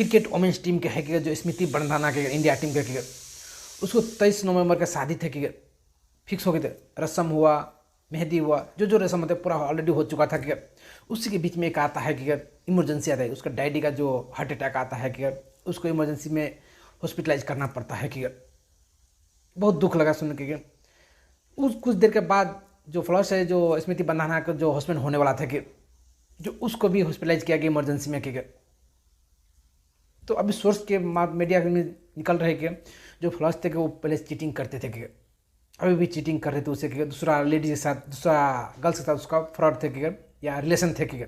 Cricket women's team के है कि जो स्मृति मंदाना के इंडिया टीम के उसको 23 नवंबर के शादी थे कि फिक्स हो गए थे। रस्म हुआ, मेहंदी हुआ, जो रस्म होते पूरा ऑलरेडी हो चुका था कि उसी के बीच में एक आता है कि इमरजेंसी आता है, उसका डैडी का जो हार्ट अटैक आता है कि उसको इमरजेंसी में हॉस्पिटलाइज करना पड़ता है कि बहुत दुख लगा सुन के। उस कुछ देर के बाद जो फ्लश है, जो स्मृति मंदाना का जो हस्बैंड होने वाला था कि जो उसको भी हॉस्पिटलाइज किया गया इमरजेंसी में कि तो अभी सोर्स के मीडिया में निकल रहे कि जो फ्लश थे कि वो पहले चीटिंग करते थे कि अभी भी चीटिंग कर रहे थे उसे कि दूसरा लेडी के साथ, दूसरा गर्ल्स के साथ उसका फ्रॉड थे कि या रिलेशन थे कि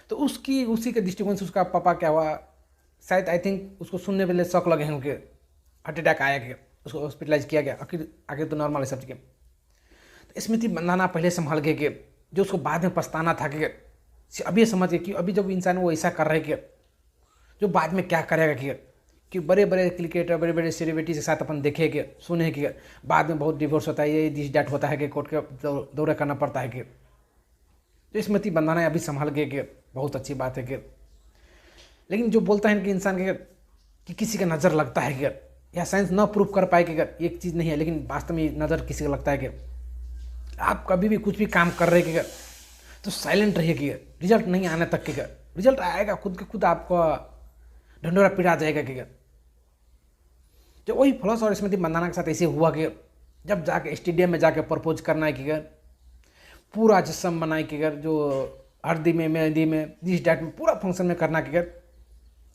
तो उसी के दृष्टिकोण से उसका पापा क्या हुआ, शायद आई थिंक उसको सुनने वाले शौक लगे हैं कि हार्ट अटैक आया कि उसको हॉस्पिटलाइज किया गया। आखिर तो नॉर्मल है सब चीज़ें। तो स्मृति मंदाना पहले संभाल गए कि जो उसको बाद में पछताना था कि अभी समझ गए कि अभी जब इंसान वो ऐसा कर रहे कि जो बाद में क्या करेगा कि बड़े बड़े क्रिकेटर, बड़े बड़े सेलिब्रिटी के साथ अपन देखे कि सुने कि बाद में बहुत डिवोर्स होता है, ये दिस डैट होता है कि कोर्ट के दौरा करना पड़ता है कि तो स्मृति मंदाना अभी संभाल गए कि बहुत अच्छी बात है कि लेकिन जो बोलता है कि इंसान कि किसी का नज़र लगता है कि या साइंस ना प्रूव कर पाए कि एक चीज़ नहीं है, लेकिन वास्तव में नज़र किसी का लगता है कि आप कभी भी कुछ भी काम कर रहे कि तो साइलेंट रहिए कि रिजल्ट नहीं आने तक कि रिजल्ट आएगा खुद के खुद आपको ढंडोरा पिटा जाएगा कि जो वही फ्लश और स्मृति मंदाना के साथ ऐसे हुआ कि जब जाके स्टेडियम में जाके प्रपोज करना है कि पूरा जिस्म बनाए कि जो हल्दी में, मेहंदी में, दिस डैट में, पूरा फंक्शन में करना कि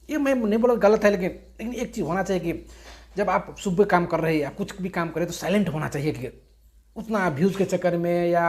ये मैं नहीं बोला गलत है, लेकिन एक चीज़ होना चाहिए कि जब आप शुभ काम कर रहे हैं या कुछ भी काम कर रहे हैं तो साइलेंट होना चाहिए कि उतना व्यूज़ के चक्कर में या